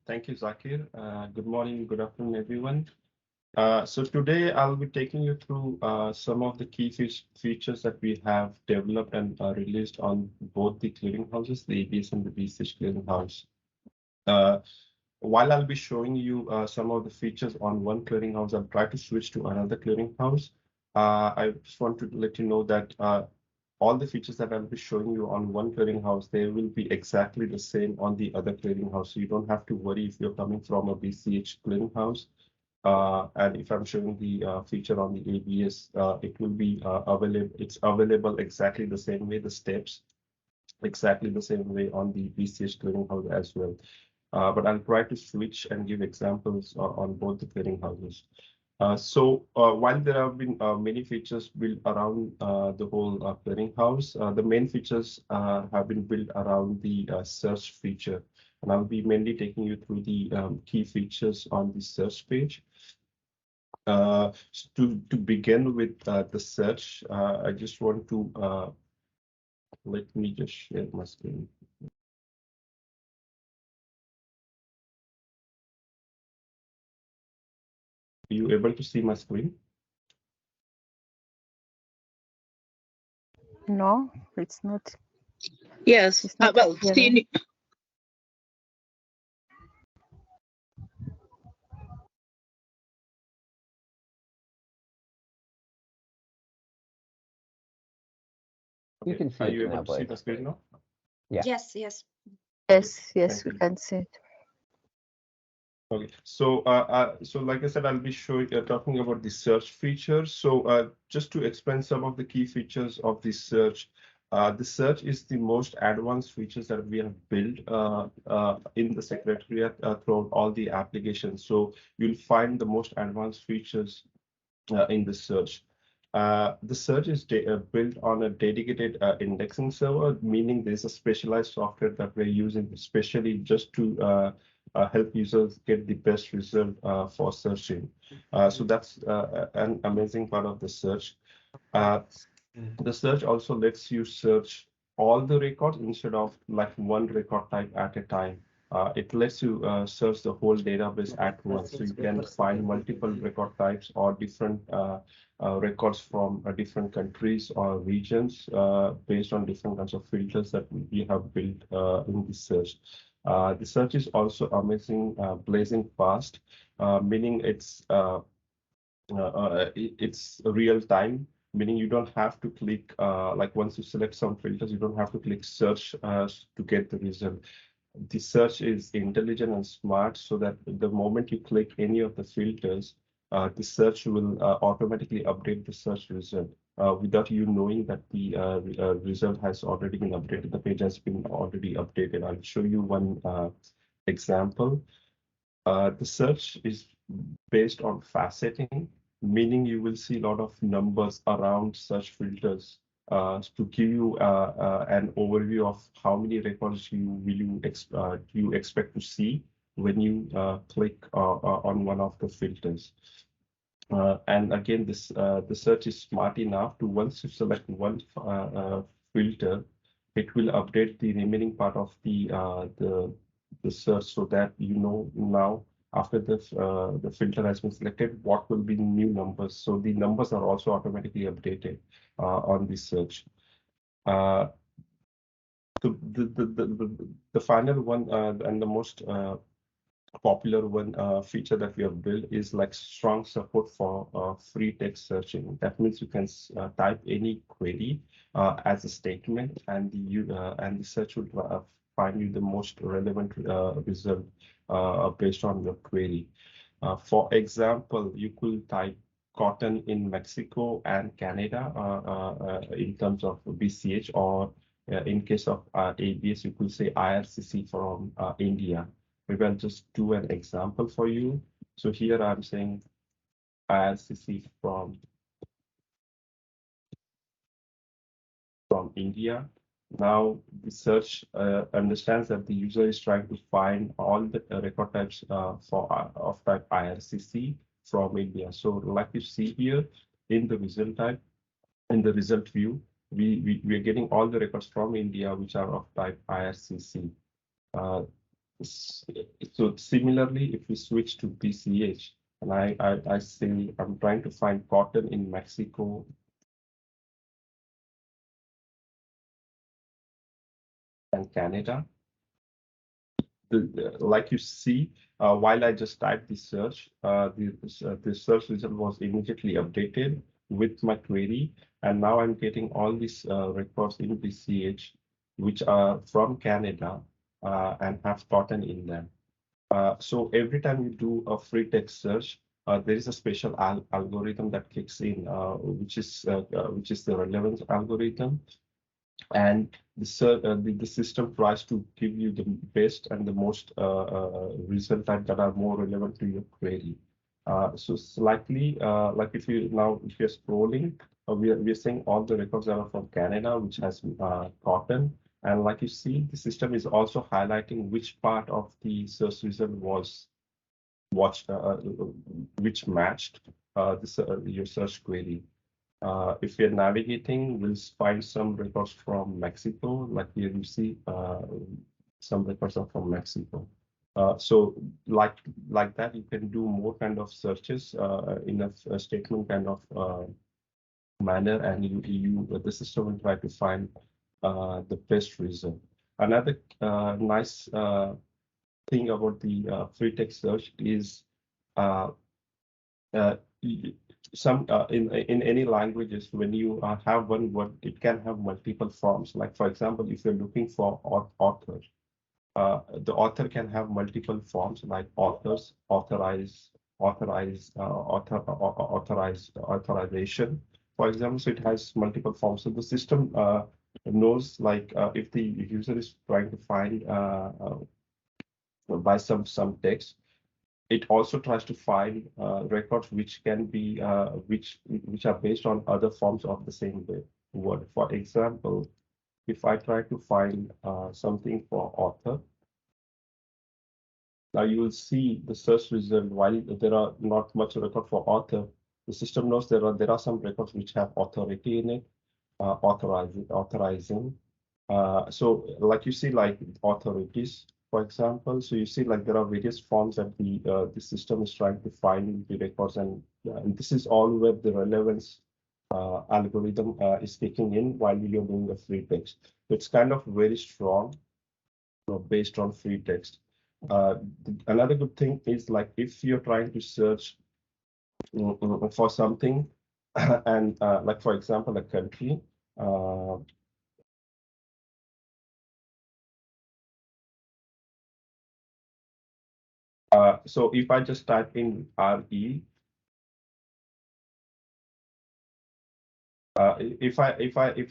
Thank you, Zakir. Good morning, good afternoon, everyone. So today I'll be taking you through some of the key features that we have developed and released on both the clearinghouses, the ABS and the BSCH clearinghouse. Uh, while I'll be showing you some of the features on one clearinghouse, I'll try to switch to another clearinghouse. I just want to let you know that all the features that I'll be showing you on one clearinghouse, they will be exactly the same on the other clearinghouse. So you don't have to worry if you're coming from a BCH clearinghouse. And if I'm showing the feature on the ABS, it will be available. It's available exactly the same way, the steps exactly the same way on the BCH clearinghouse as well. But I'll try to switch and give examples on both the clearinghouses. While there have been many features built around the whole clearinghouse, the main features have been built around the search feature. And I'll be mainly taking you through the key features on the search page. To begin with the search, I just want to let me just share my screen. Are you able to see my screen? No, it's not. Yes. It's not Well, appearing. You can see Are it you now, able to see boys. the screen now? Yeah. Yes, yes. Yes, Thank we you. can see it. Okay, so like I said, I'll be talking about the search feature. So just to explain some of the key features of the search is the most advanced features that we have built in the Secretariat throughout all the applications. So you'll find the most advanced features in the search. The search is built on a dedicated indexing server, meaning there's a specialized software that we're using especially just to help users get the best result for searching. So that's an amazing part of the search. The search also lets you search all the records instead of like one record type at a time. It lets you search the whole database at once. So you can find multiple record types or different records from different countries or regions based on different kinds of filters that we have built in the search. The search is also amazing, blazing fast, meaning it's real time, meaning you don't have to click like once you select some filters, you don't have to click search to get the result. The search is intelligent and smart so that the moment you click any of the filters, the search will automatically update the search result without you knowing that the result has already been updated. The page has been already updated. I'll show you one example. The search is based on faceting, meaning you will see a lot of numbers around search filters to give you an overview of how many records you expect to see when you click on one of the filters. And again, the search is smart enough to once you select one filter, it will update the remaining part of the search so that you know now after the filter has been selected, what will be the new numbers. So the numbers are also automatically updated on the search. The final one and the most popular one feature that we have built is like strong support for free text searching. That means you can type any query as a statement, and the search will find you the most relevant result based on your query. For example, you could type cotton in Mexico and Canada in terms of BCH, or in case of ABS, you could say IRCC from India. Maybe I'll just do an example for you. So here I'm saying IRCC from India. Now the search understands that the user is trying to find all the record types of type IRCC from India. So like you see here in the result type, in the result view, we are getting all the records from India which are of type IRCC. So similarly, if we switch to BCH, and I say I'm trying to find cotton in Mexico and Canada. Like you see, while I just typed the search, the search result was immediately updated with my query, and now I'm getting all these records in BCH, which are from Canada and have cotton in them. So every time you do a free text search, there is a special algorithm that kicks in, which is the relevance algorithm, and the system tries to give you the best and the most result that are more relevant to your query. So slightly, like if you're scrolling, we are saying all the records are from Canada, which has cotton. And like you see, the system is also highlighting which part of the search result was watched, which matched your search query. If you're navigating, we'll find some records from Mexico, like here you see some records are from Mexico. So like that, you can do more kind of searches in a statement kind of manner, and the system will try to find the best result. Another nice thing about the free text search is uh, uh, some in any languages, when you have one word, it can have multiple forms. Like for example, if you're looking for author, the author can have multiple forms like authors, authorization, for example. So it has multiple forms. So the system knows, like if the user is trying to find by some text, it also tries to find records which can be which are based on other forms of the same word. For example, if I try to find something for author, now you will see the search result. While there are not much record for author, the system knows there are some records which have authority in it, authorizing. So like you see, like authorities, for example. So you see, like there are various forms that the system is trying to find the records, and this is all where the relevance algorithm is kicking in while you're doing the free text. So it's kind of very strong, based on free text. Another good thing is, like if you're trying to search for something, and like for example, a country. So if I just type in RE, if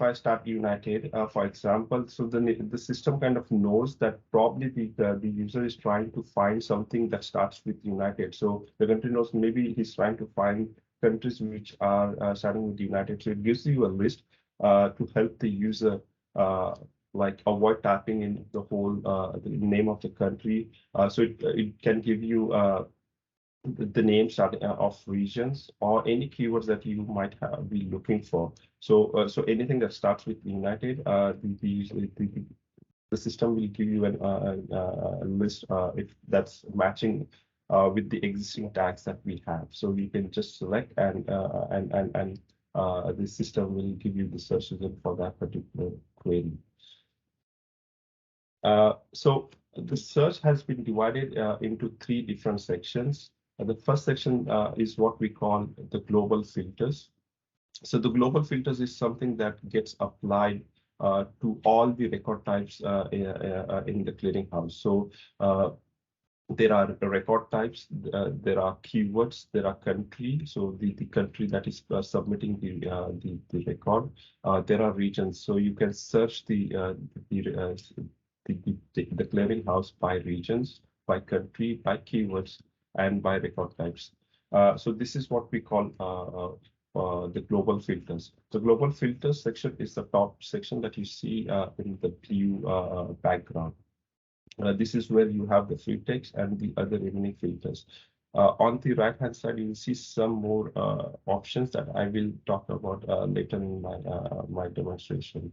I start United, for example, so the system kind of knows that probably the user is trying to find something that starts with United. So the country knows maybe he's trying to find countries which are starting with United. So it gives you a list to help the user like avoid typing in the name of the country. So it can give you the names of regions or any keywords that you might be looking for. So anything that starts with United, the system will give you a list if that's matching with the existing tags that we have. So you can just select, and the system will give you the search result for that particular query. So the search has been divided into three different sections. The first section is what we call the global filters. So the global filters is something that gets applied to all the record types in the clearinghouse. So there are record types, there are keywords, there are country. So the country that is submitting the record. There are regions. So you can search the clearinghouse by regions, by country, by keywords, and by record types. So this is what we call the global filters. The global filters section is the top section that you see in the blue background. This is where you have the free text and the other remaining filters. On the right-hand side, you will see some more options that I will talk about later in my demonstration.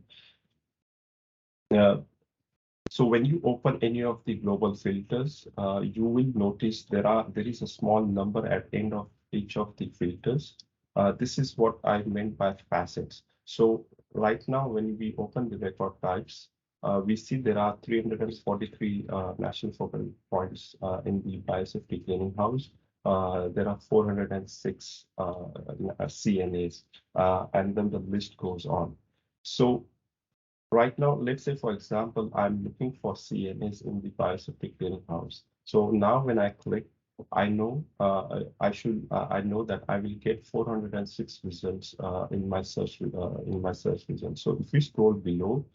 So when you open any of the global filters, you will notice there is a small number at end of each of the filters. This is what I meant by facets. So right now, when we open the record types, we see there are 343 national focal points in the Biosafety Clearing-House. There are 406 CNAs, and then the list goes on. So right now, let's say, for example, I'm looking for CNAs in the Biosafety Clearing-House. So now when I click, I know I know that I will get 406 results in my search results. So if we scroll below,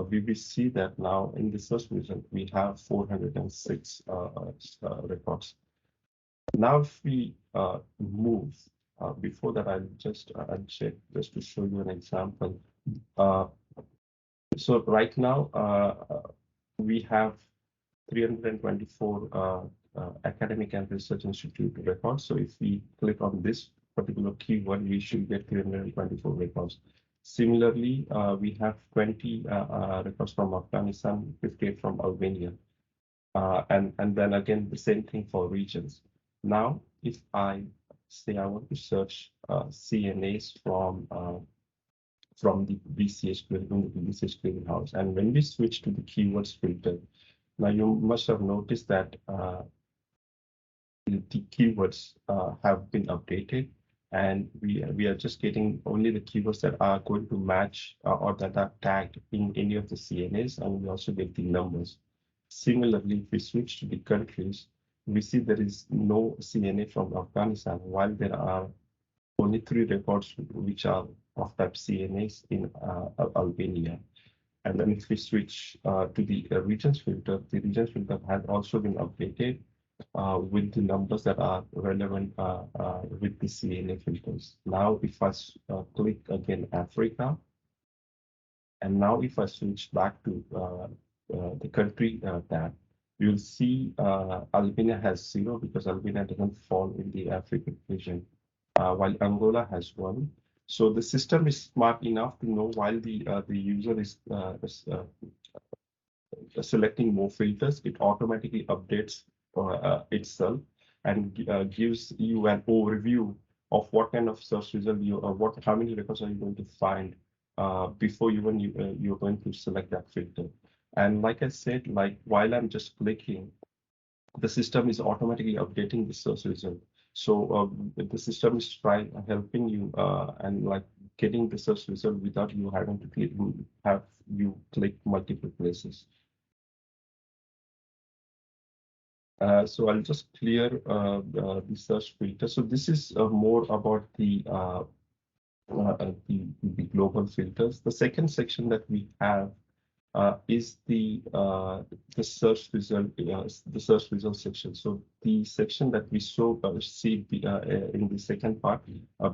we will see that now in the search result we have 406 records. Now if we move, before that I'll just uncheck just to show you an example. So right now, we have 324 academic and research institute records. So if we click on this particular keyword, we should get 324 records. Similarly, we have 20 records from Afghanistan, 58 from Albania. And then again, the same thing for regions. Now, if I say I want to search CNAs from the BCH Clearing-House. And when we switch to the keywords filter, now you must have noticed that the keywords have been updated, and we are just getting only the keywords that are going to match or that are tagged in any of the CNAs, and we also get the numbers. Similarly, if we switch to the countries, we see there is no CNA from Afghanistan, while there are only 3 records which are of type CNAs in Albania. And then if we switch to the regions filter, the regions filter has also been updated with the numbers that are relevant with the CNA filters. Now, if I click again Africa, and now if I switch back to the country tab, you'll see Albania has 0 because Albania doesn't fall in the African region, while Angola has 1. So the system is smart enough to know while the user is selecting more filters, it automatically updates itself and gives you an overview of what kind of search result you how many records are you going to find before you're going to select that filter. And like I said, like while I'm just clicking, the system is automatically updating the search result. So the system is helping you and like getting the search result without you having to click multiple places. So I'll just clear the search filter. So this is more about the global filters. The second section that we have is the search result section. So the section that we see in the second part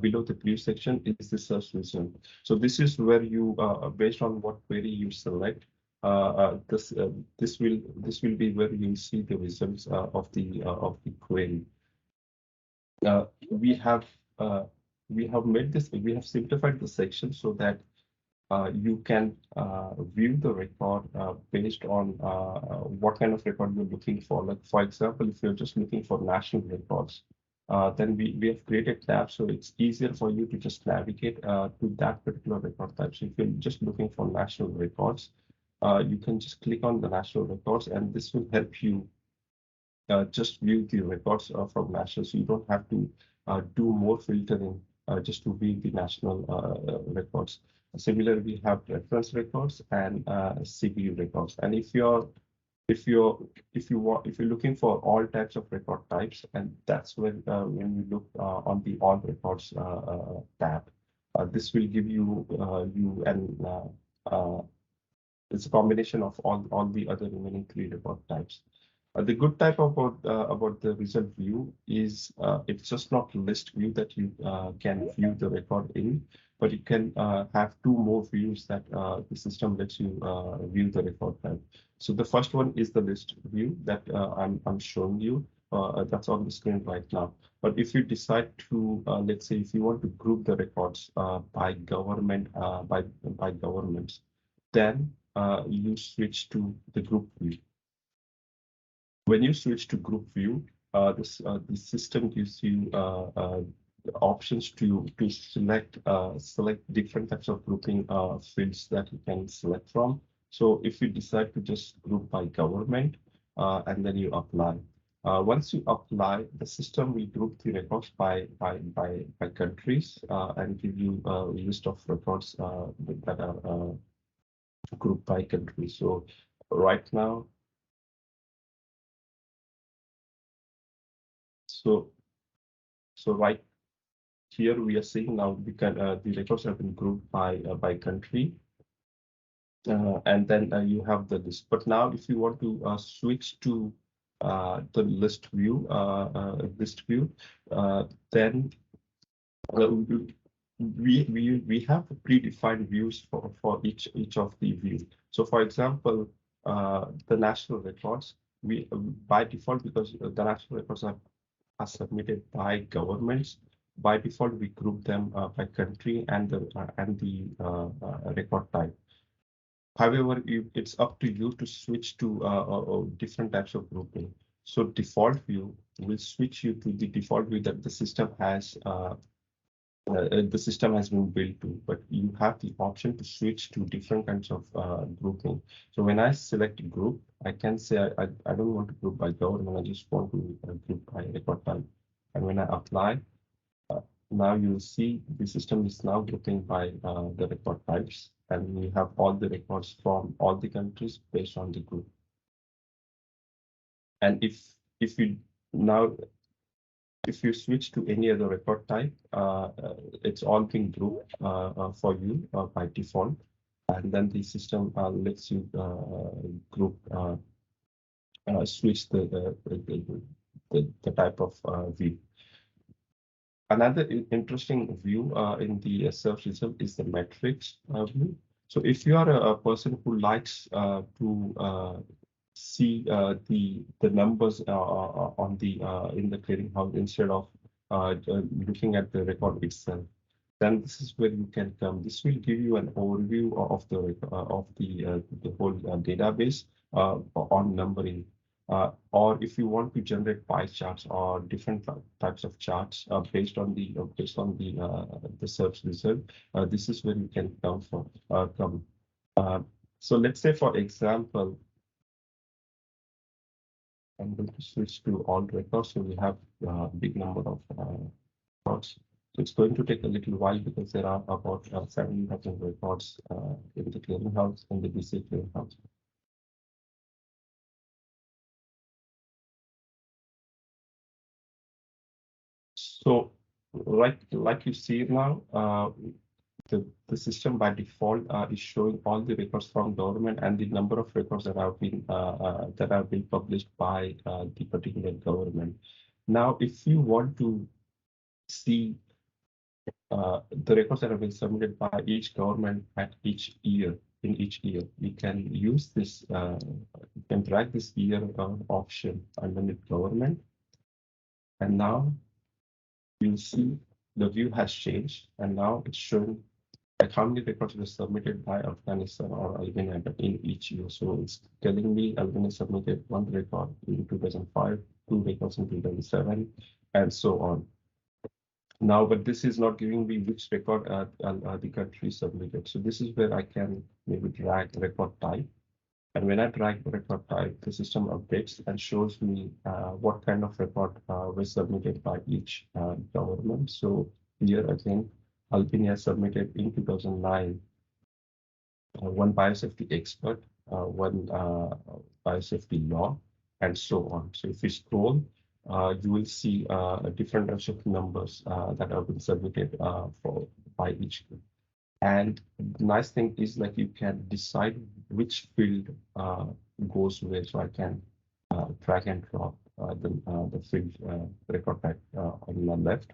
below the blue section is the search result. So this is where you based on what query you select, this will be where you see the results of the query. We have simplified the section so that you can view the record based on what kind of record you're looking for. Like, for example, if you're just looking for national records, then we have created tabs, so it's easier for you to just navigate to that particular record type. So if you're just looking for national records, you can just click on the national records, and this will help you just view the records from national. So you don't have to do more filtering just to view the national records. Similarly, we have reference records and CPU records. And if you're looking for all types of record types, and that's when you look on the all records tab, this will give you it's a combination of all the other remaining 3 record types. The good type about the result view is it's just not list view that you can view the record in, but you can have 2 more views that the system lets you view the record type. So the first one is the list view that I'm showing you. That's on the screen right now. But if you decide to, let's say, if you want to group the records by government, by governments, then you switch to the group view. When you switch to group view, the system gives you options to select different types of grouping fields that you can select from. So if you decide to just group by government, and then you apply. Once you apply, the system will group the records by countries and give you a list of records that are grouped by country. So right now, so right here we are seeing now the records have been grouped by country, and then you have the list. But now, if you want to switch to the list view, then we have predefined views for each of the views. So, for example, the national records, we by default, because the national records are submitted by governments, by default we group them by country and the record type. However, it's up to you to switch to different types of grouping. So default view will switch you to the default view that the system has been built to, but you have the option to switch to different kinds of grouping. So when I select group, I can say I don't want to group by government, I just want to group by record type. And when I apply, now you'll see the system is now grouping by the record types, and we have all the records from all the countries based on the group. And if you switch to any other record type, it's all being grouped for you by default, and then the system lets you group switch the type of view. Another interesting view in the search result is the metrics view. So if you are a person who likes to see the numbers on the in the clearinghouse instead of looking at the record itself, then this is where you can come. This will give you an overview of the whole database on numbering. Or if you want to generate pie charts or different types of charts based on the search result, this is where you can come from. So let's say, for example, I'm going to switch to all records. So we have a big number of records. So it's going to take a little while because there are about 7,000 records in the clearinghouse, in the BC clearinghouse. So, like you see now, the system by default is showing all the records from government and the number of records that have been published by the particular government. Now, if you want to see the records that have been submitted by each government at each year, you can use this. You can drag this year option underneath government, and now you'll see the view has changed, and now it's showing like how many records were submitted by Afghanistan or Albania in each year. So it's telling me Albania submitted 1 record in 2005, 2 records in 2007, and so on. Now, but this is not giving me which record the country submitted. So this is where I can maybe drag record type. And when I drag the record type, the system updates and shows me what kind of record was submitted by each government. So here again, Albania submitted in 2009 one biosafety expert, one biosafety law, and so on. So if you scroll, you will see different types of numbers that have been submitted by each group. And the nice thing is, like, you can decide which field goes where. So I can drag and drop the field record type on the left,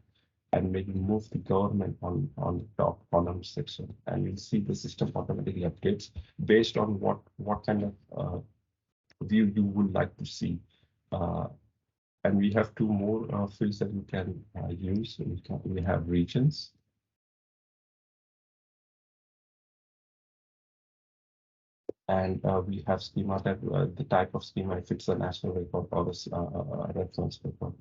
and maybe move the government on the top column section, and you'll see the system automatically updates based on what kind of view you would like to see. And we have 2 more fields that we can use. We have regions. And we have schema that the type of schema, if it's a national record or a reference record.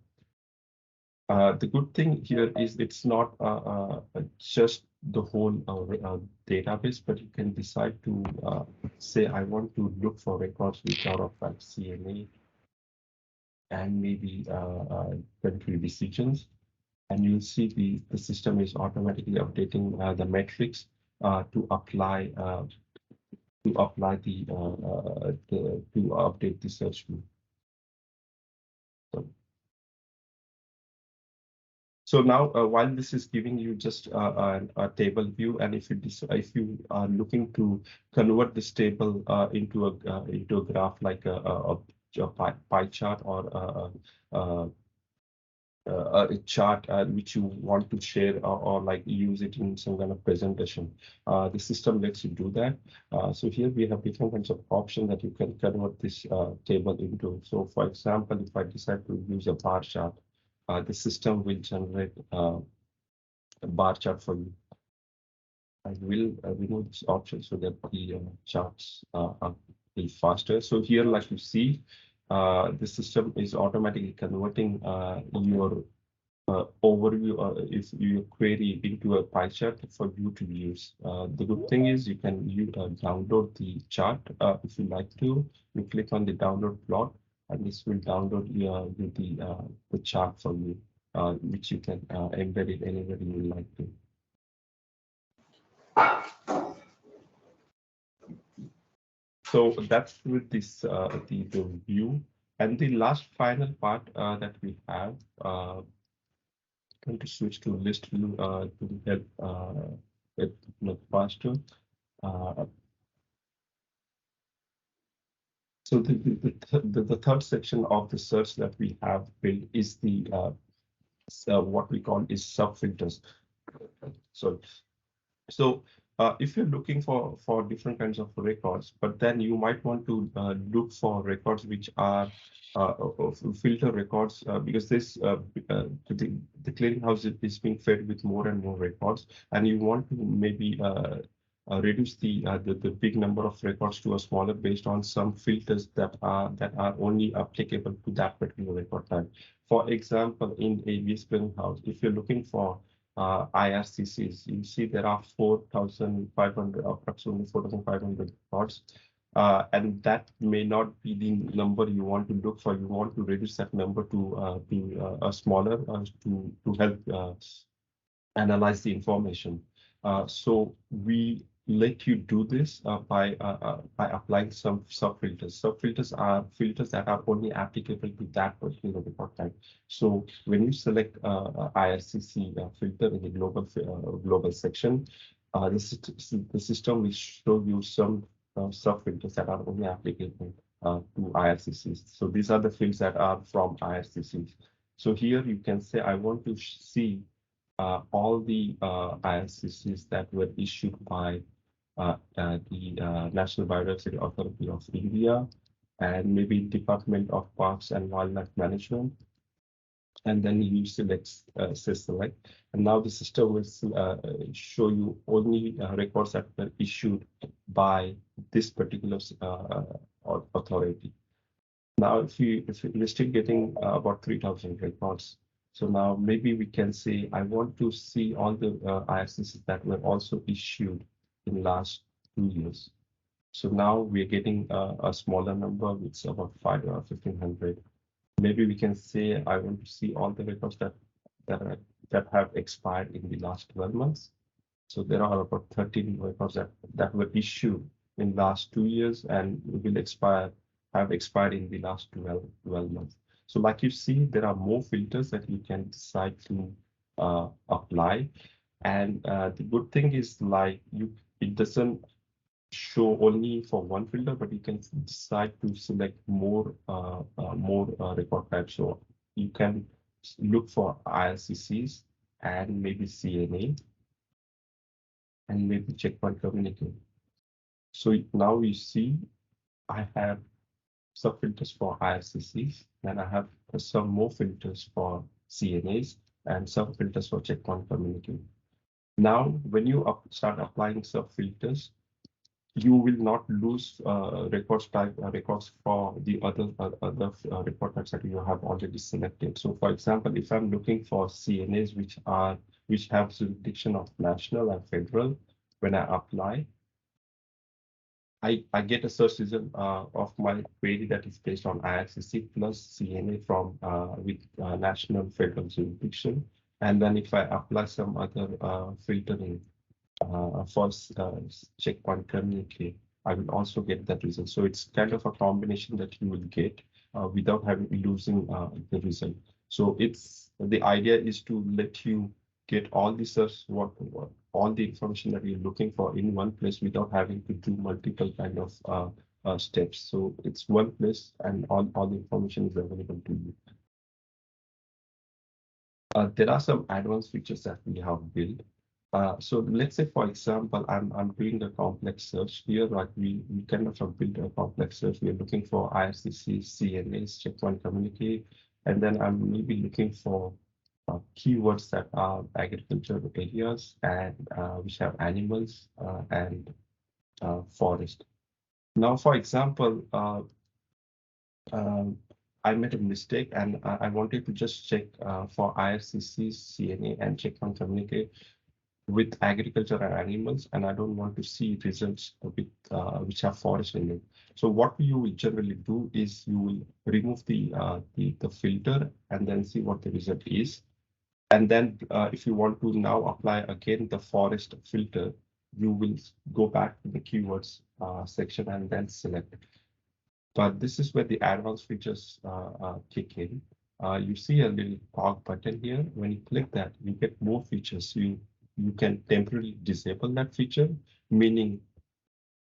The good thing here is it's not just the whole database, but you can decide to say, I want to look for records which are of like CNA and maybe country decisions. And you'll see the system is automatically updating the metrics to apply the to update the search view. So now, while this is giving you just a table view, and if you are looking to convert this table into a graph like a pie chart or a chart which you want to share or like use it in some kind of presentation, the system lets you do that. So here we have different kinds of options that you can convert this table into. So for example, if I decide to use a bar chart, the system will generate a bar chart for you. I will remove this option so that the charts are a little faster. So here, like you see, the system is automatically converting your overview if your query into a pie chart for you to use. The good thing is you can download the chart if you like to. You click on the download plot, and this will download the chart for you, which you can embed it anywhere you would like to. So that's with this the view. And the last final part that we have, going to switch to list view to help it look faster. So the third section of the search that we have built is the what we call is sub filters. So if you're looking for different kinds of records, but then you might want to look for records which are filter records because the clearinghouse is being fed with more and more records, and you want to maybe reduce the big number of records to a smaller based on some filters that are only applicable to that particular record type. For example, in ABS Clearing-House, if you're looking for IRCCs, you see there are 4,500, approximately 4,500 records. And that may not be the number you want to look for. You want to reduce that number to a smaller to help analyze the information. So we let you do this by applying some sub-filters. Sub-filters are filters that are only applicable to that particular report type. So when you select IRCC filter in the global section, the system will show you some sub-filters that are only applicable to IRCCs. So these are the fields that are from IRCCs. So here you can say, I want to see all the IRCCs that were issued by the National Biodiversity Authority of India and maybe Department of Parks and Wildlife Management. And then you select, say select, and now the system will show you only records that were issued by this particular authority. Now, if we're still getting about 3,000 records, so now maybe we can say, I want to see all the IRCCs that were also issued in last 2 years. So now we're getting a smaller number, it's about 5 or 1,500. Maybe we can say, I want to see all the records that have expired in the last 12 months. So there are about 13 records that were issued in last 2 years and will have expired in the last 12 months. So like you see, there are more filters that you can decide to apply. And the good thing is like it doesn't show only for one filter, but you can decide to select more record types. So you can look for IRCCs and maybe CNA and maybe checkpoint communication. So now you see I have sub-filters for IRCCs, and I have some more filters for CNAs and sub-filters for checkpoint communication. Now, when you start applying sub-filters, you will not lose records for the other record types that you have already selected. So, for example, if I'm looking for CNAs which have jurisdiction of national and federal, when I apply, I get a search result of my query that is based on IRCC plus CNA from with national federal jurisdiction. And then if I apply some other filtering for checkpoint communicate, I will also get that result. So it's kind of a combination that you will get without having losing the result. So it's the idea is to let you get all the search what all the information that you're looking for in one place without having to do multiple kind of steps. So it's one place and all the information is available to you. There are some advanced features that we have built. So let's say, for example, I'm doing a complex search here. Like we kind of have built a complex search. We're looking for IRCC, CNAs, checkpoint communicate, and then I'm maybe looking for keywords that are agriculture areas and which have animals and forest. Now, for example, I made a mistake and I wanted to just check for IRCC, CNA, and checkpoint communicate with agriculture and animals, and I don't want to see results with which have forest in it. So what you will generally do is you will remove the filter and then see what the result is. And then if you want to now apply again the forest filter, you will go back to the keywords section and then select. But this is where the advanced features kick in. You see a little cog button here. When you click that, you get more features. You can temporarily disable that feature, meaning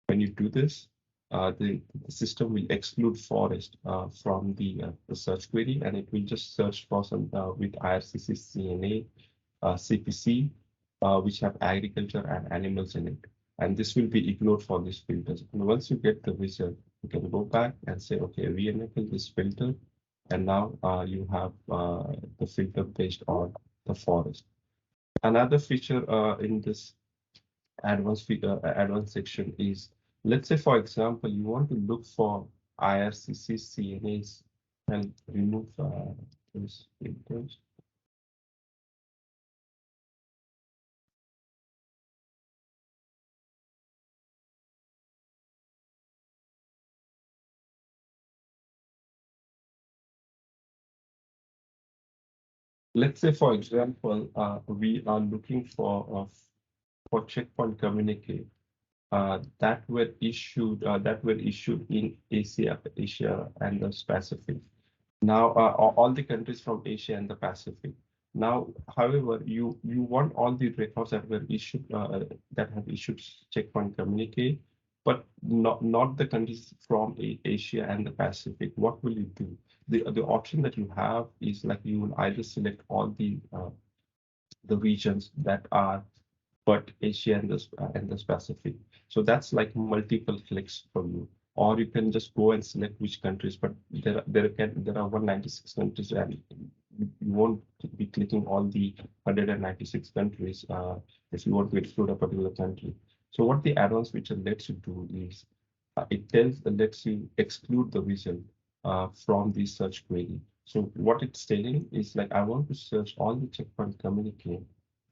when you do this, the system will exclude forest from the search query, and it will just search for some with IRCC, CNA, CPC, which have agriculture and animals in it. And this will be ignored for these filters. And once you get the result, you can go back and say, okay, re-enable this filter. And now you have the filter based on the forest. Another feature in this advanced section is, let's say, for example, you want to look for IRCC CNAs and remove those filters. Let's say, for example, we are looking for checkpoint communicate that were issued in Asia and the Pacific. Now, all the countries from Asia and the Pacific. Now, however, you want all the records that were issued that have issued checkpoint communicate, but not the countries from Asia and the Pacific. What will you do? The option that you have is like you will either select all the regions that are but Asia and the Pacific. So that's like multiple clicks for you. Or you can just go and select which countries, but there are 196 countries, and you won't be clicking all the 196 countries if you want to exclude a particular country. So what the advanced feature lets you do is lets you exclude the result from the search query. So what it's telling is like I want to search all the checkpoint communicate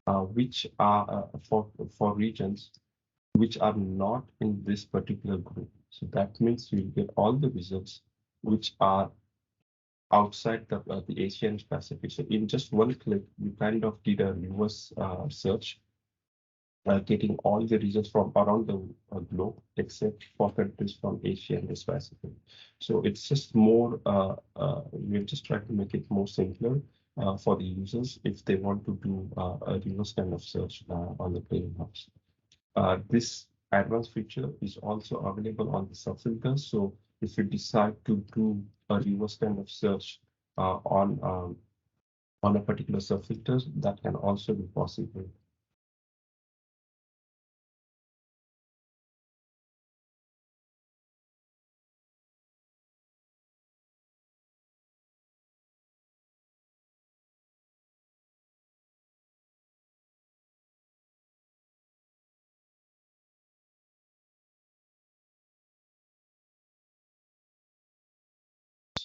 which are for regions which are not in this particular group. So that means you get all the results which are outside the Asian Pacific. So in just one click, you kind of did a reverse search, getting all the regions from around the globe except for countries from Asia and the Pacific. So it's just more, we're just trying to make it more simpler for the users if they want to do a reverse kind of search on the Clearing-House. This advanced feature is also available on the subfilters. So if you decide to do a reverse kind of search on a particular subfilters, that can also be possible.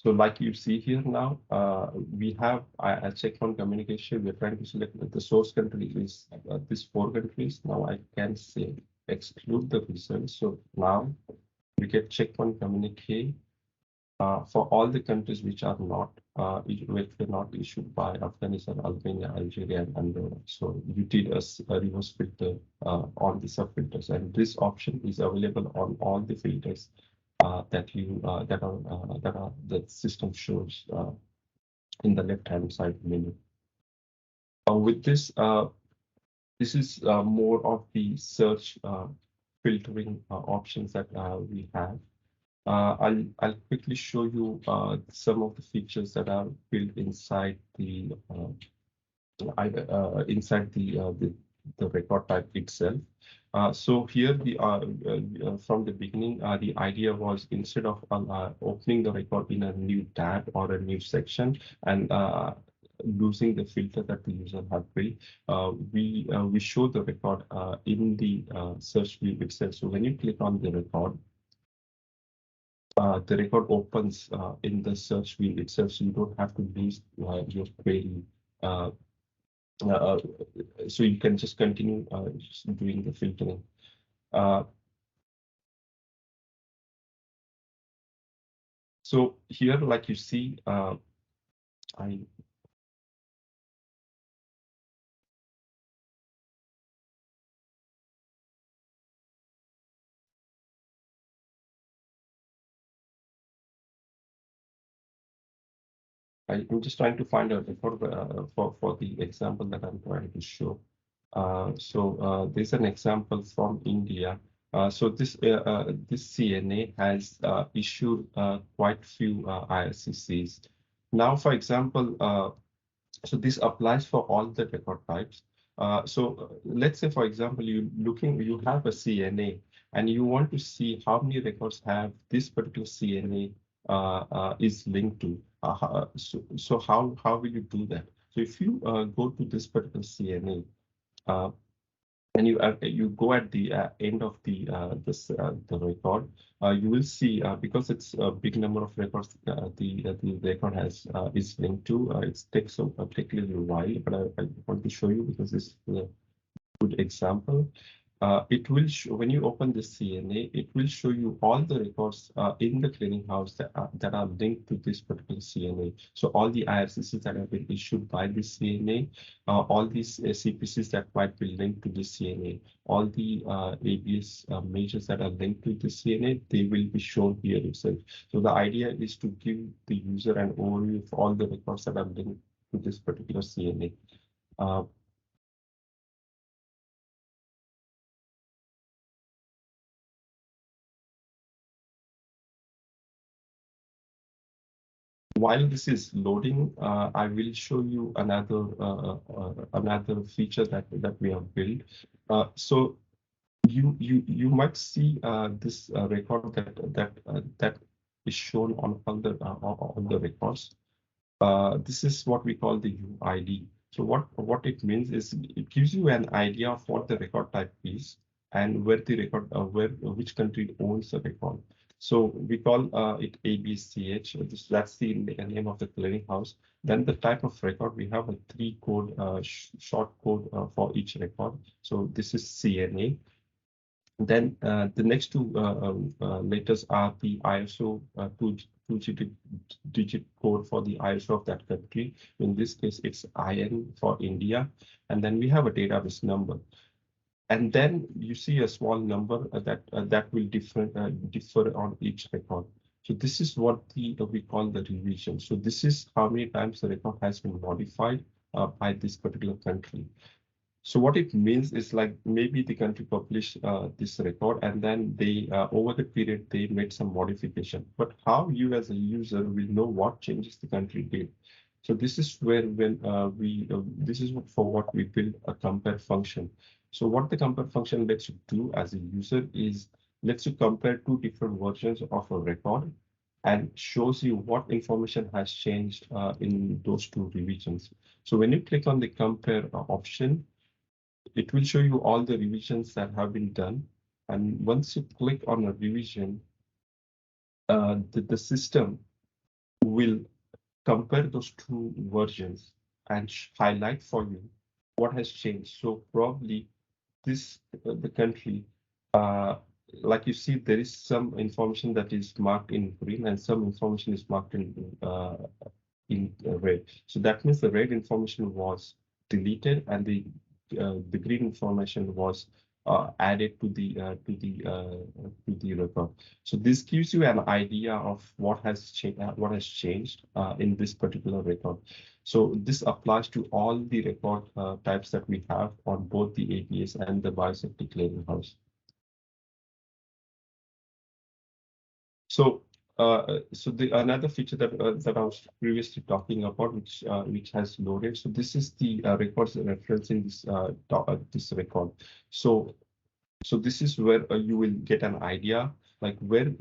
So like you see here now, we have a checkpoint communication. We're trying to select the source country is these 4 countries. Now I can say exclude the results. So now we get checkpoint communique for all the countries which are not which were not issued by Afghanistan, Albania, Algeria, and Andorra. So you did a reverse filter on the subfilters, and this option is available on all the filters that the system shows in the left-hand side menu. With this, this is more of the search filtering options that we have. I'll quickly show you some of the features that are built inside the record type itself. So here from the beginning, the idea was instead of opening the record in a new tab or a new section and losing the filter that the user had built, we show the record in the search view itself. So when you click on the record opens in the search view itself, so you don't have to lose your query. So you can just continue just doing the filtering. So here, like you see, I'm just trying to find a record for the example that I'm trying to show. There's an example from India. So this CNA has issued quite few IRCCs. Now, for example, so this applies for all the record types. Let's say, for example, you have a CNA and you want to see how many records have this particular CNA is linked to. So how will you do that? So if you go to this particular CNA, and you go at the end of the record, you will see because it's a big number of records the record has is linked to. It takes a particularly while, but I want to show you because this is a good example. It will show when you open the CNA, it will show you all the records in the clearinghouse that are linked to this particular CNA. So all the IRCCs that have been issued by the CNA, all these CPCs that might be linked to the CNA, all the ABS measures that are linked to the CNA, they will be shown here itself. So the idea is to give the user an overview of all the records that are linked to this particular CNA. While this is loading, I will show you another feature that we have built. So you might see this record that is shown on the records. This is what we call the UID. So what it means is it gives you an idea of what the record type is and where the record which country owns the record. So we call it ABSCH. That's the name of the clearinghouse. Then the type of record, we have a 3-code short code for each record. So this is CNA. Then the next two letters are the ISO two-digit code for the ISO of that country. In this case, it's IN for India. And then we have a database number. And then you see a small number that will differ on each record. So this is what we call the revision. So this is how many times the record has been modified by this particular country. So what it means is like maybe the country published this record and then they over the period they made some modification. But how you as a user will know what changes the country did. So this is where when this is for what we build a compare function. So what the compare function lets you do as a user is lets you compare 2 different versions of a record and shows you what information has changed in those 2 revisions. So when you click on the compare option, it will show you all the revisions that have been done. And once you click on a revision, the system will compare those two versions and highlight for you what has changed. So probably this the country, uh, like you see, there is some information that is marked in green and some information is marked in red. So that means the red information was deleted and the green information was added to the record. So this gives you an idea of what has changed in this particular record. So this applies to all the record types that we have on both the ABS and the Biosafety Clearing-House. So the another feature that I was previously talking about, which has loaded. So this is the records referencing this record. So this is where you will get an idea, like where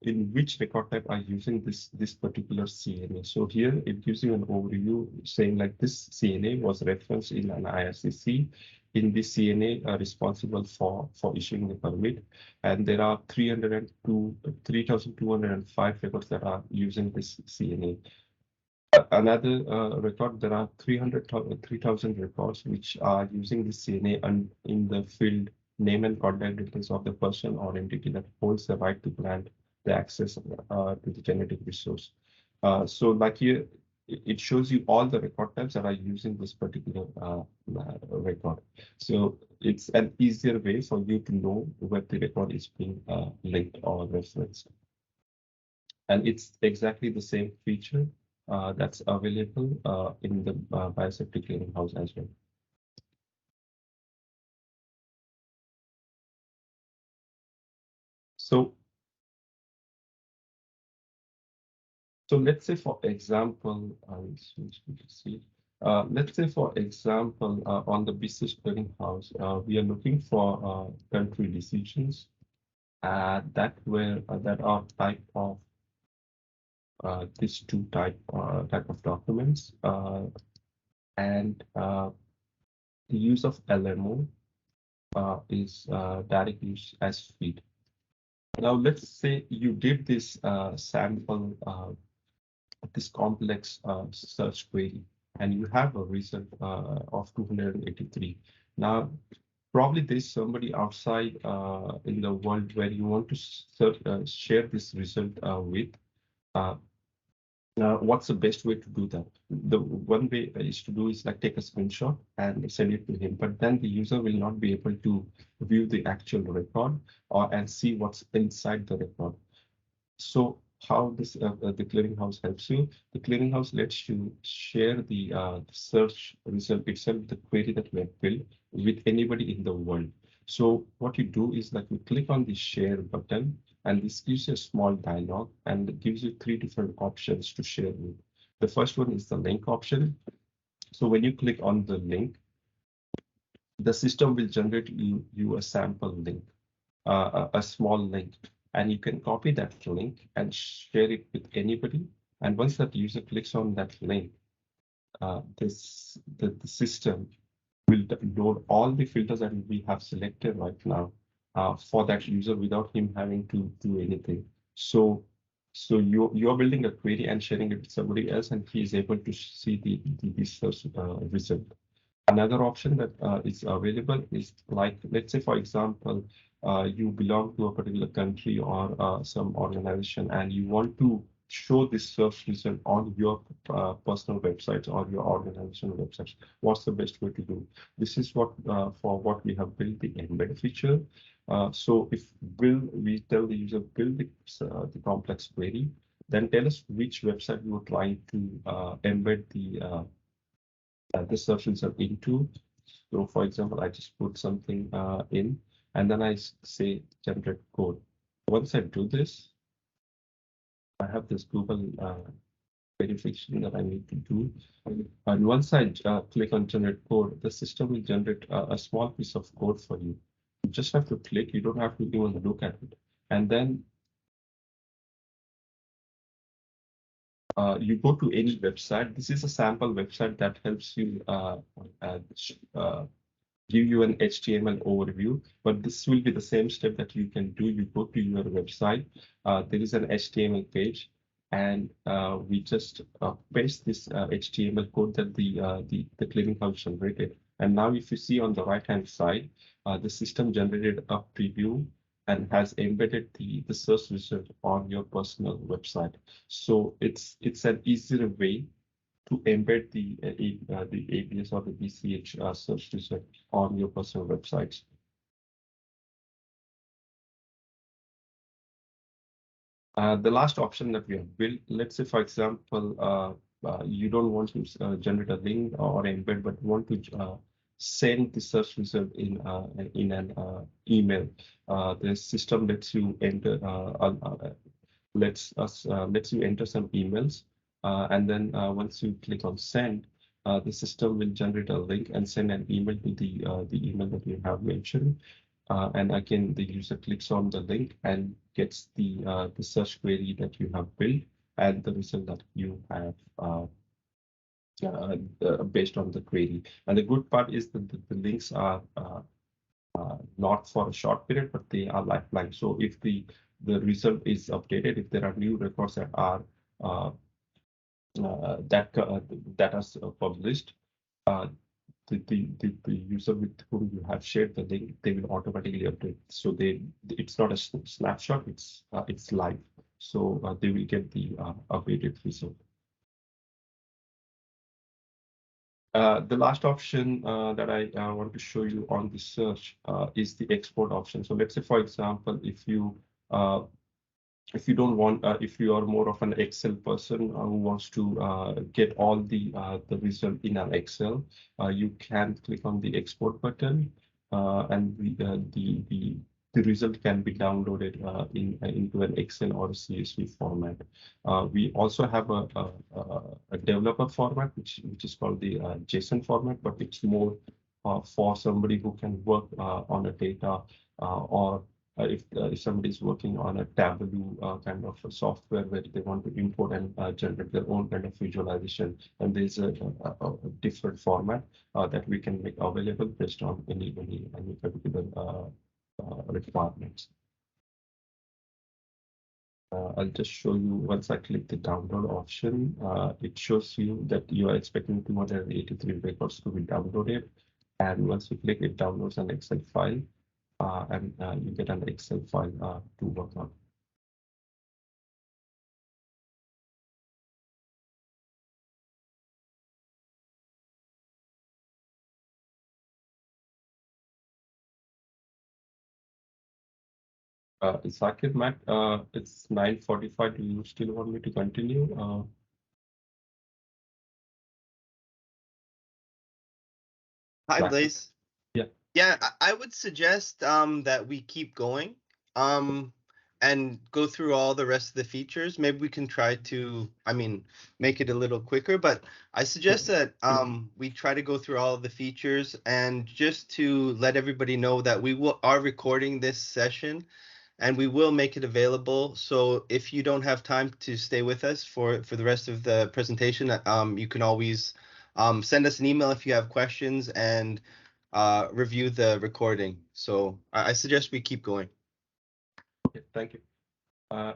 in which record type are using this particular CNA. So here it gives you an overview saying like this CNA was referenced in an IRCC, in this CNA responsible for issuing the permit, and there are 3,205 records that are using this CNA. Another record, there are 3,000 records which are using the CNA and in the field name and contact details of the person or entity that holds the right to grant the access to the genetic resource. So like here, it shows you all the record types that are using this particular record. So it's an easier way for you to know where the record is being linked or referenced. And it's exactly the same feature that's available in the Biosafety Clearing-House as well. So let's say, for example, let's say, for example, on the BSCH Clearing-House, we are looking for country decisions that are type of these two type of documents, and the use of LMO is direct use as feed. Now, let's say you did this sample, this complex search query, and you have a result of 283. Now, probably there's somebody outside in the world where you want to share this result with. What's the best way to do that? The one way is to do is like take a screenshot and send it to him, but then the user will not be able to view the actual record and see what's inside the record. So how this the clearinghouse helps you? The clearinghouse lets you share the search result itself, the query that we have built, with anybody in the world. So what you do is like you click on the share button, and this gives you a small dialog, and it gives you 3 different options to share with. The first one is the link option. So when you click on the link, the system will generate you a sample link, a small link, and you can copy that link and share it with anybody. And once that user clicks on that link, the system will load all the filters that we have selected right now for that user without him having to do anything. So you're building a query and sharing it with somebody else, and he is able to see the research result. Another option that is available is like, let's say, for example, you belong to a particular country or some organization, and you want to show this search result on your personal websites or your organization websites. What's the best way to do? This is what for what we have built the embed feature. So if we tell the user build the complex query, then tell us which website you are trying to embed the search result into. So for example, I just put something in, and then I say generate code. Once I do this, I have this Google verification that I need to do. And once I click on generate code, the system will generate a small piece of code for you. You just have to click, you don't have to even look at it. And then you go to any website. This is a sample website that helps you give you an HTML overview, but this will be the same step that you can do. You go to your website, there is an HTML page. and we just paste this HTML code that the clearinghouse generated. And now if you see on the right-hand side, the system generated a preview and has embedded the search result on your personal website. So it's an easier way to embed the ABS or the BCH search result on your personal websites. The last option that we have built, let's say, for example, you don't want to generate a link or embed, but want to send the search result in an email. The system lets you enter lets you enter some emails, and then once you click on send, the system will generate a link and send an email to the email that you have mentioned. And again, the user clicks on the link and gets the search query that you have built and the result that you have based on the query. And the good part is that the links are not for a short period, but they are lifeline. So if the result is updated, if there are new records that are that are published, the user with whom you have shared the link, they will automatically update. So it's not a snapshot, it's live. So they will get the updated result. The last option that I want to show you on the search is the export option. So let's say, for example, if you don't want, if you are more of an Excel person who wants to get all the result in an Excel, you can click on the export button, and the result can be downloaded into an Excel or a CSV format. We also have a developer format, which is called the JSON format, but it's more for somebody who can work on a data or if somebody is working on a Tableau kind of a software where they want to import and generate their own kind of visualization, and there's a different format that we can make available based on any particular requirements. I'll just show you once I click the download option. It shows you that you are expecting 283 records to be downloaded, and once you click, it downloads an Excel file. And you get an Excel file to work on. Zakir, Matt, it's 9:45. Do you still want me to continue? Hi, Blaze. Yeah. Yeah, I would suggest that we keep going and go through all the rest of the features. Maybe we can try to, make it a little quicker, but I suggest that we try to go through all of the features, and just to let everybody know that we are recording this session and we will make it available. So if you don't have time to stay with us for the rest of the presentation, you can always send us an email if you have questions and review the recording. So I suggest we keep going. Okay, thank you.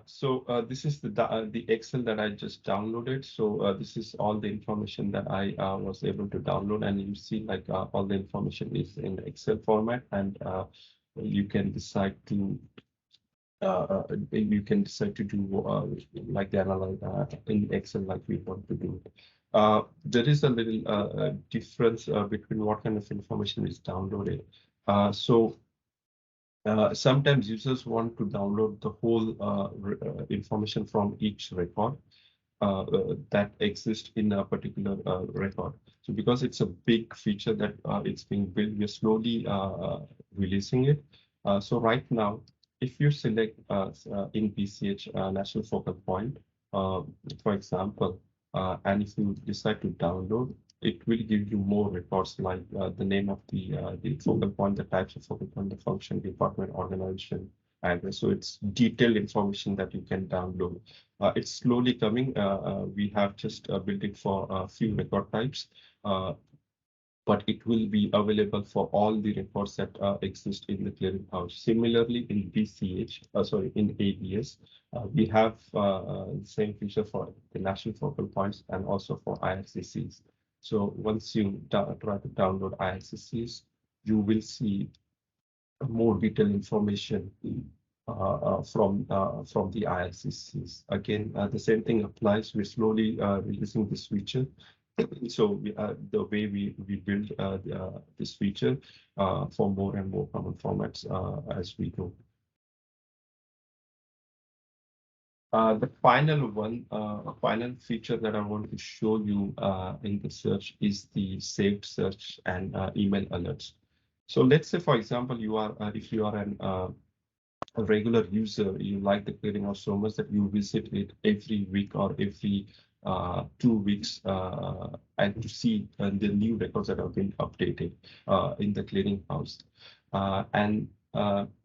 So this is the Excel that I just downloaded. So this is all the information that I was able to download, and you see like all the information is in Excel format, and you can decide to do like the analyze in Excel like we want to do. There is a little difference between what kind of information is downloaded. Sometimes users want to download the whole information from each record that exists in a particular record. So because it's a big feature that it's being built, we're slowly releasing it. So right now, if you select in BCH National Focal Point, for example, and if you decide to download, it will give you more records like the name of the focal point, the types of focal point, the function, department, organization, address. So it's detailed information that you can download. It's slowly coming. We have just built it for a few record types. but it will be available for all the records that exist in the clearinghouse. Similarly, in in ABS, we have the same feature for the national focal points and also for IRCCs. So once you try to download IRCCs, you will see more detailed information from the IRCCs. Again, the same thing applies. We're slowly releasing this feature. So the way we build this feature for more and more common formats as we go. The final feature that I want to show you in the search is the saved search and email alerts. So let's say, for example, if you are a regular user, you like the clearinghouse so much that you visit it every week or every 2 weeks and to see the new records that have been updated in the clearinghouse.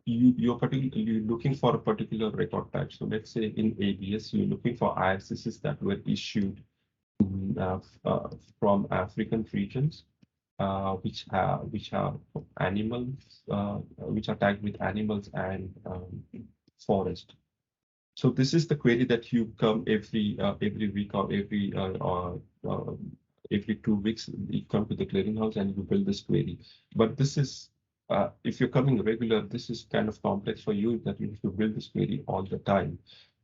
You're looking for a particular record type. So let's say in ABS, you're looking for IRCCs that were issued from African regions, which are animals, which are tagged with animals and forest. So this is the query that you come every week or every 2 weeks. You come to the clearinghouse and you build this query. But this is if you're coming regular, this is kind of complex for you that you have to build this query all the time.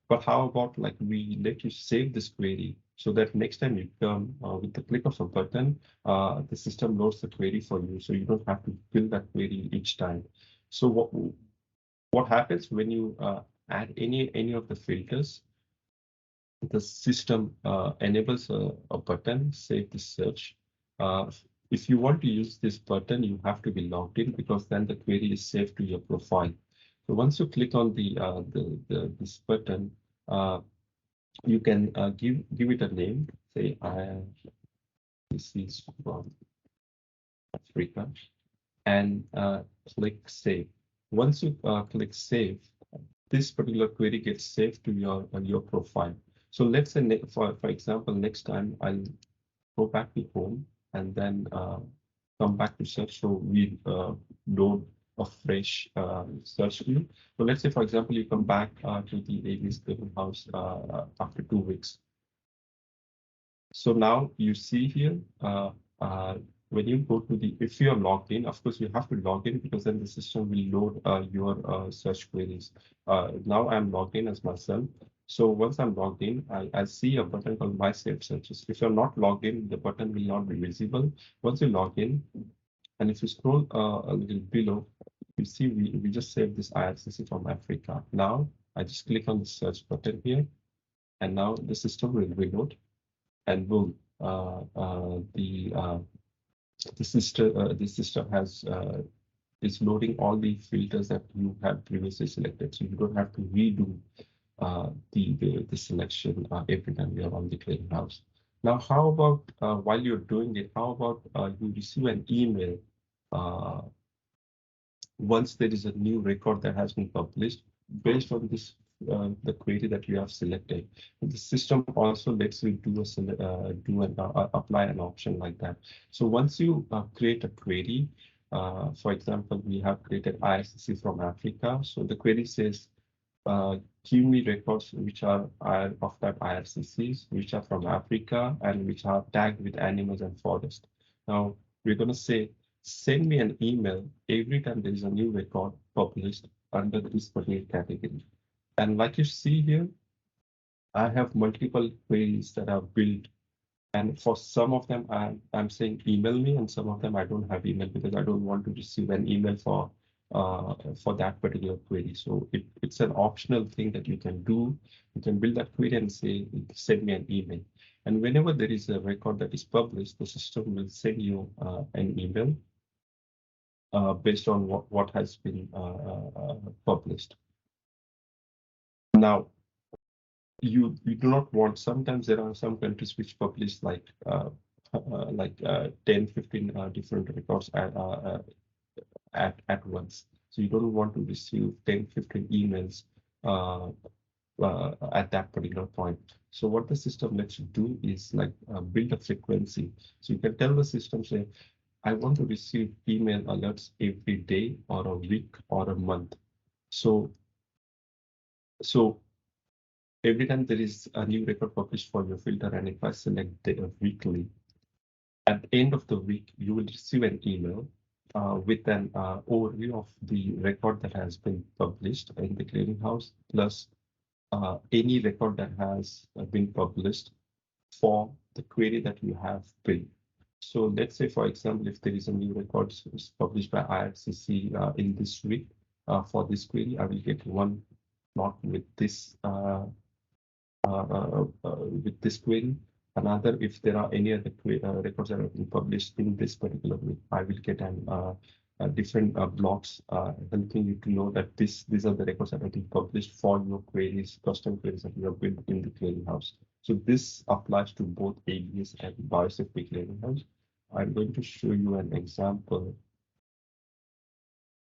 But how about like we let you save this query so that next time you come with the click of a button, the system loads the query for you, so you don't have to build that query each time. So what happens when you add any of the filters? The system enables a button, save the search. If you want to use this button, you have to be logged in because then the query is saved to your profile. So once you click on this button, you can give it a name. Say this is from Africa, and click save. Once you click save, this particular query gets saved to your profile. So let's say, for example, next time I'll go back to home and then come back to search. So we load a fresh search view. So let's say, for example, you come back to the ABS Clearinghouse after 2 weeks. So now you see here, when you go to if you're logged in, of course, you have to log in because then the system will load your search queries. Now I'm logged in as myself. So once I'm logged in, I see a button called My Saved Searches. If you're not logged in, the button will not be visible. Once you log in, and if you scroll a little below, you see we just saved this IRCC from Africa. Now I just click on the search button here, and now the system will reload, and boom, the system is loading all the filters that you have previously selected, so you don't have to redo the selection every time you're on the clearinghouse. Now, how about while you're doing it, how about you receive an email once there is a new record that has been published based on this the query that you have selected. The system also lets you apply an option like that. So once you create a query, for example, we have created IRCC from Africa. So the query says, give me records which are of type IRCCs, which are from Africa and which are tagged with animals and forest. Now we're going to say, send me an email every time there is a new record published under this particular category. And like you see here, I have multiple queries that are built. And for some of them, I'm saying email me, and some of them I don't have email because I don't want to receive an email for that particular query. So it's an optional thing that you can do. You can build that query and say, send me an email. And whenever there is a record that is published, the system will send you an email based on what has been published. Now, you do not want, sometimes there are some countries which publish like 10, 15 different records at once. So you don't want to receive 10, 15 emails at that particular point. So what the system lets you do is like build a frequency. So you can tell the system, say, I want to receive email alerts every day or a week or a month. So every time there is a new record published for your filter, and if I select weekly, at the end of the week, you will receive an email with an overview of the record that has been published in the clearinghouse, plus any record that has been published for the query that you have built. So let's say, for example, if there is a new record published by IRCC in this week for this query, I will get one plot with this query. Another, if there are any other records that have been published in this particular week, I will get different blocks helping you to know that these are the records that have been published for your queries, custom queries that you have built in the clearinghouse. So this applies to both ABS and Biosafety Clearing-House. I'm going to show you an example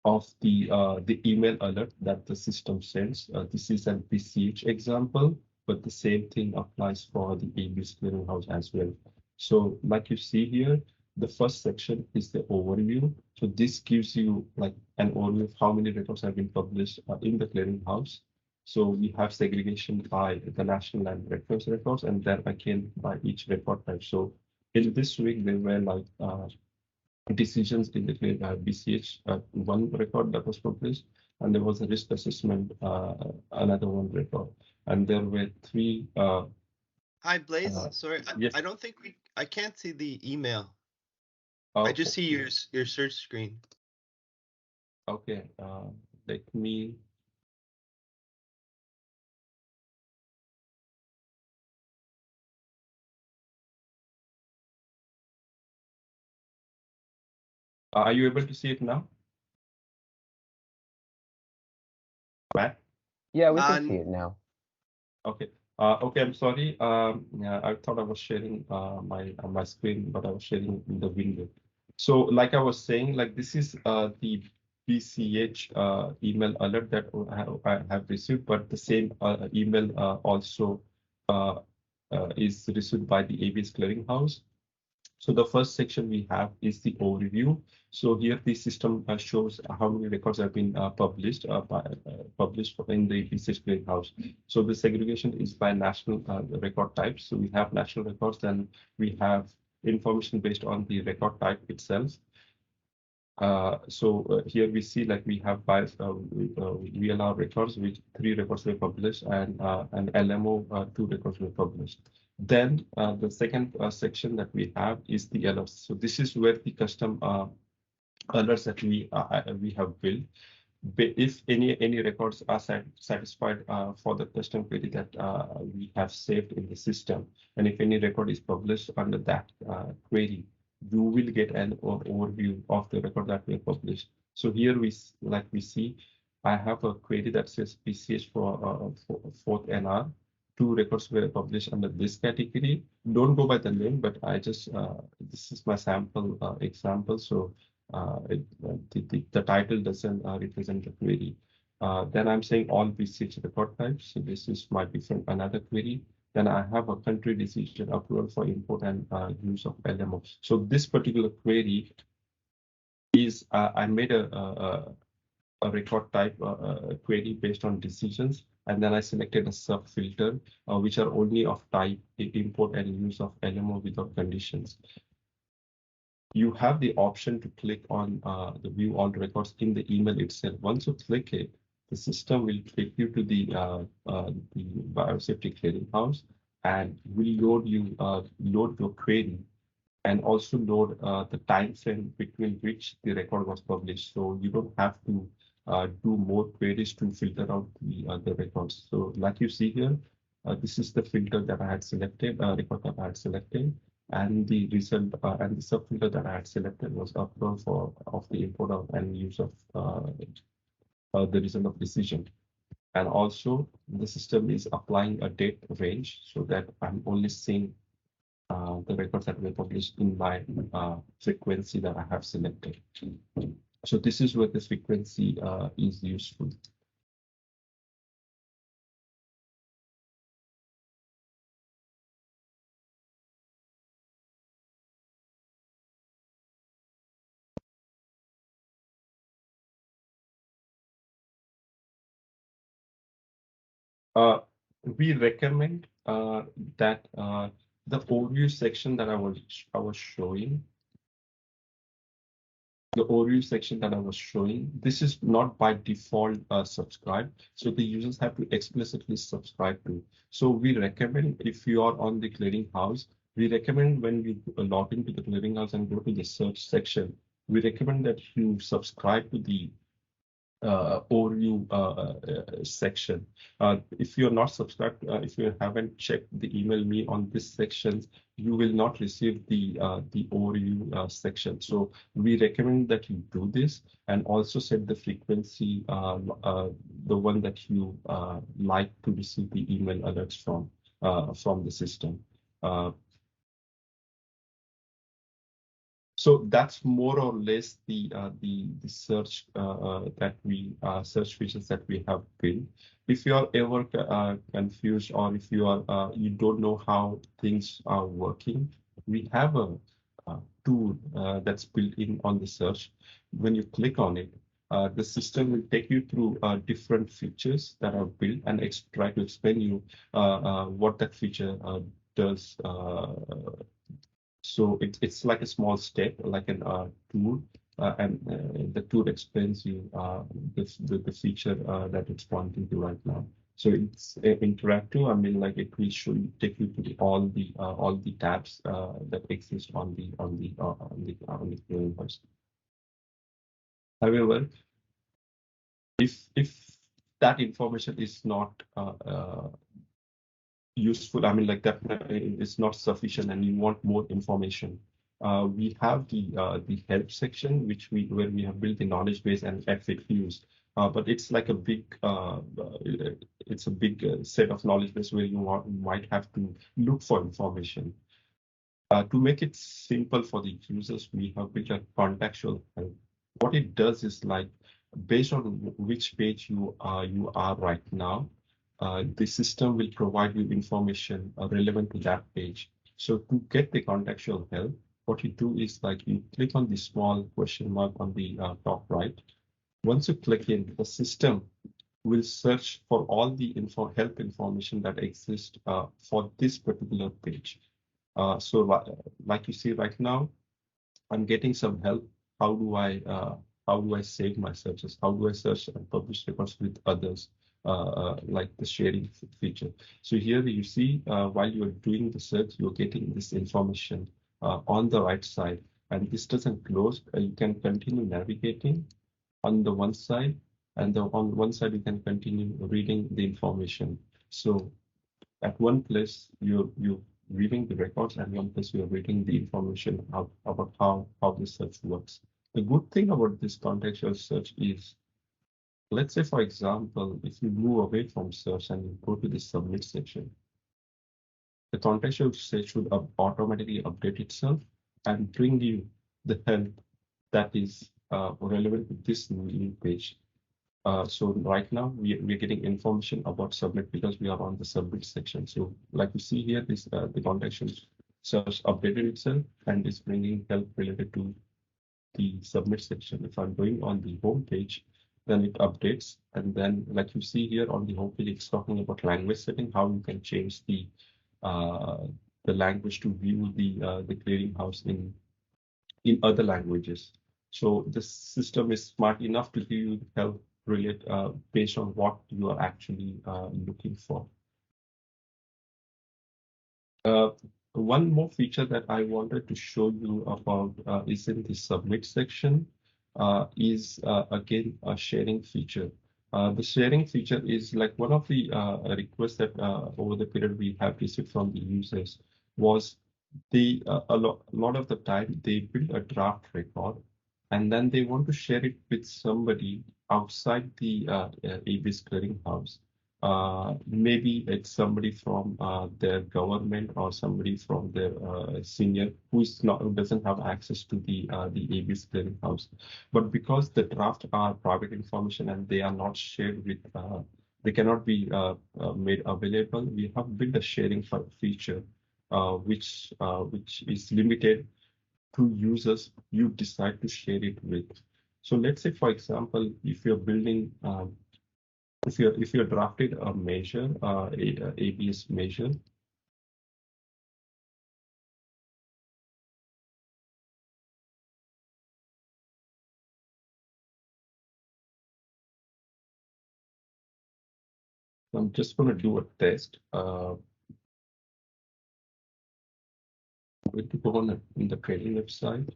of the email alert that the system sends. This is an ABSCH example, but the same thing applies for the ABS Clearing-House as well. So like you see here, the first section is the overview. So this gives you like an overview of how many records have been published in the clearinghouse. So we have segregation by the national and reference records, and then again by each record type. So in this week, there were like decisions in the BCH, one record that was published, and there was a risk assessment, another one record, and there were three. Hi, Blaze. Sorry, Yes. I don't think I can't see the email. Oh, I just see your search screen. okay. Let me. Are you able to see it now, Matt? Yeah, we can see it now. Okay. Okay, I'm sorry. Yeah, I thought I was sharing my screen, but I was sharing in the window. So, like I was saying, like this is the BCH email alert that I have received, but the same email also is received by the ABS Clearinghouse. So the first section we have is the overview. So here the system shows how many records have been published in the research clearinghouse. So the segregation is by national record types. So we have national records, then we have information based on the record type itself. Here we see like we have VLR records, which 3 records were published, and an LMO 2 records were published. Then the second section that we have is the alerts. So this is where the custom alerts that we have built. If any records are satisfied for the custom query that we have saved in the system, and if any record is published under that query, you will get an overview of the record that we have published. So here we see, I have a query that says PCH for fourth NR. 2 records were published under this category. Don't go by the name, but I just this is my sample example. So the title doesn't represent the query. Then I'm saying all PCH record types. So this is my different another query. Then I have a country decision approval for import and use of LMO. So this particular query is I made a record type query based on decisions, and then I selected a sub filter which are only of type import and use of LMO without conditions. You have the option to click on the view all records in the email itself. Once you click it, the system will take you to the Biosafety Clearing-House and will load your query, and also load the time frame between which the record was published. So you don't have to do more queries to filter out the records. So like you see here, this is the filter that I had selected, record that I had selected, and the result and the subfilter that I had selected was approval of the import of and use of the result of decision. And also the system is applying a date range so that I'm only seeing the records that were published in my frequency that I have selected. So this is where the frequency is useful. We recommend that the overview section that I was showing, this is not by default subscribed. So the users have to explicitly subscribe to. So we recommend, if you are on the clearinghouse, we recommend when you log into the clearinghouse and go to the search section, we recommend that you subscribe to the overview section. If you're not subscribed, if you haven't checked the email me on this section, you will not receive the overview section. So we recommend that you do this and also set the frequency, the one that you like to receive the email alerts from the system. So that's more or less the search search features that we have built. If you are ever confused, or if you are you don't know how things are working, we have a tool that's built in on the search. When you click on it, the system will take you through different features that are built and try to explain you what that feature does. So it's like a small step, like an tool, and the tool explains you the feature that it's pointing to right now. So it's interactive. I mean, like it will take you to all the tabs that exist on the clearinghouse. However, if that information is not useful, I mean, like that is not sufficient and you want more information, we have the help section, where we have built the knowledge base and FAQs. But it's like a big set of knowledge base where you might have to look for information. To make it simple for the users, we have built a contextual help. What it does is, like, based on which page you are right now, the system will provide you information relevant to that page. So to get the contextual help, what you do is, like, you click on the small question mark on the top right. Once you click in, the system will search for all the help information that exists for this particular page. So like you see right now, I'm getting some help. How do I save my searches? How do I search and publish records with others? Like the sharing feature. So here you see, while you're doing the search, you're getting this information on the right side, and this doesn't close. You can continue navigating on the one side, and on one side you can continue reading the information. So at one place you're reading the records, and one place you're reading the information about how the search works. The good thing about this contextual search is, let's say, for example, if you move away from search and you go to the submit section, the contextual search would automatically update itself and bring you the help that is relevant to this new page. So right now we're getting information about submit because we are on the submit section. So like you see here, this the contextual search updated itself and is bringing help related to the submit section. If I'm going on the home page, then it updates, and then like you see here on the home page, it's talking about language setting, how you can change the language to view the clearinghouse in other languages. So the system is smart enough to give you help based on what you are actually looking for. One more feature that I wanted to show you about is in the submit section, is again a sharing feature. The sharing feature is like one of the requests that over the period we have received from the users was a lot of the time they build a draft record and then they want to share it with somebody outside the ABS Clearinghouse. Maybe it's somebody from their government or somebody from their senior who doesn't have access to the ABS Clearinghouse. But because the draft are private information and they are not shared with, they cannot be made available, we have built a sharing feature which is limited to users you decide to share it with. So let's say, for example, if you're building if you drafted a measure, ABS measure, I'm just going to do a test. I'm going to go on the training website.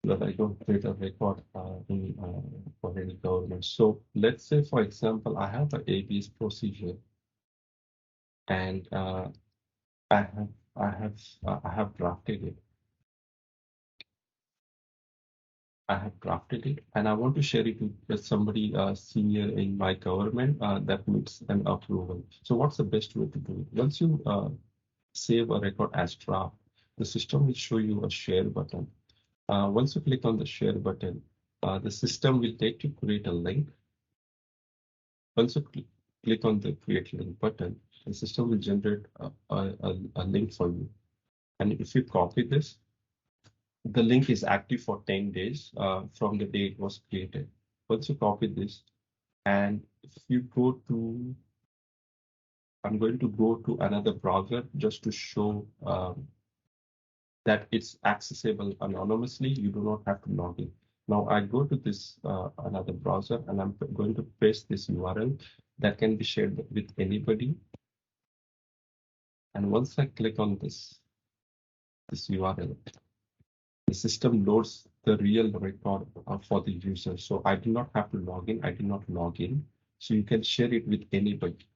That I don't create a record for any government. So let's say, for example, I have an ABS procedure, and I have drafted it. I have drafted it, and I want to share it with somebody senior in my government that needs an approval. So what's the best way to do it? Once you save a record as draft, the system will show you a share button. Once you click on the share button, the system will take you create a link. Once you click on the create link button, the system will generate a link for you. And if you copy this, the link is active for 10 days from the day it was created. Once you copy this, and if you go to, I'm going to go to another browser just to show that it's accessible anonymously. You do not have to log in. Now I go to this another browser, and I'm going to paste this URL that can be shared with anybody. And once I click on this URL, the system loads the real record for the user. So I do not have to log in. I do not log in. So you can share it with anybody.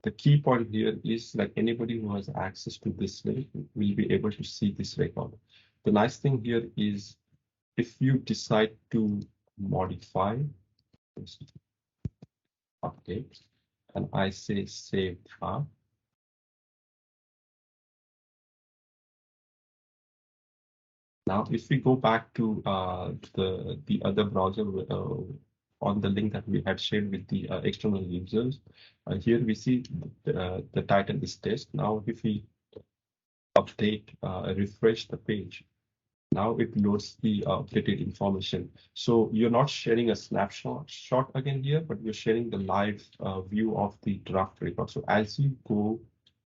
The key point here is like anybody who has access to this link will be able to see this record. The nice thing here is if you decide to modify, update, and I say save draft, now, if we go back to the other browser on the link that we had shared with the external users, here we see the title is test. Now, if we update, refresh the page, now it loads the updated information. So you're not sharing a snapshot again here, but you're sharing the live view of the draft record. So as you go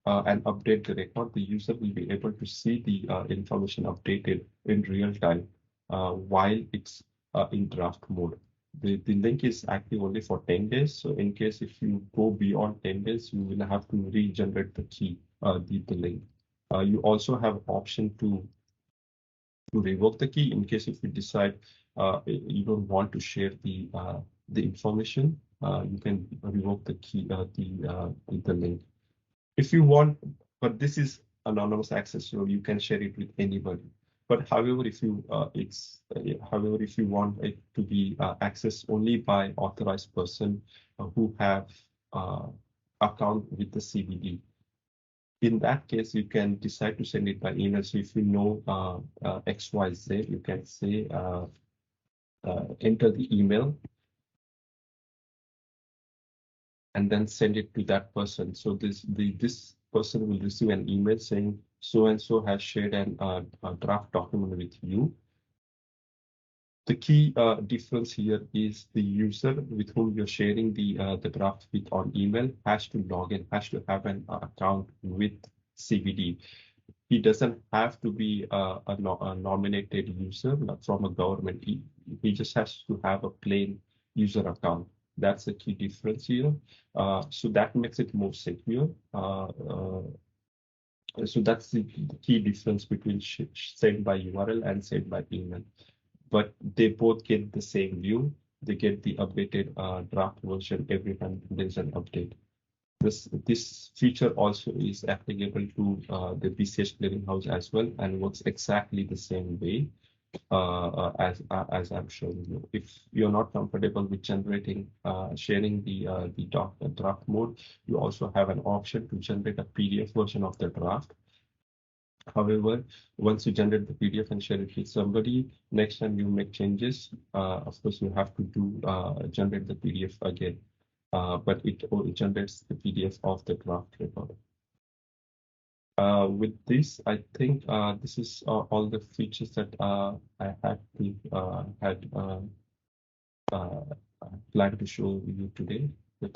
and update the record, the user will be able to see the information updated in real time while it's in draft mode. The link is active only for 10 days. So in case if you go beyond 10 days, you will have to regenerate the key, the link. You also have option to revoke the key in case if you decide you don't want to share the information. You can revoke the key, the link. If you want, but this is anonymous access, so you can share it with anybody. But however, if you if you want it to be accessed only by authorized person who have account with the CBD, in that case, you can decide to send it by email. So if you know XYZ, you can say enter the email and then send it to that person. So this person will receive an email saying so and so has shared a draft document with you. The key difference here is the user with whom you're sharing the draft with on email has to log in, has to have an account with CBD. He doesn't have to be a nominated user from a government. He just has to have a plain user account. That's the key difference here. So that makes it more secure. So that's the key difference between sent by URL and sent by email. But they both get the same view. They get the updated draft version every time there's an update. This feature also is applicable to the BCH Clearing-House as well and works exactly the same way as I'm showing you. If you're not comfortable with generating, sharing the draft mode, you also have an option to generate a PDF version of the draft. However, once you generate the PDF and share it with somebody, next time you make changes, of course, you have to do generate the PDF again. But it generates the PDF of the draft record. With this, I think this is all the features that I had planned to show you today.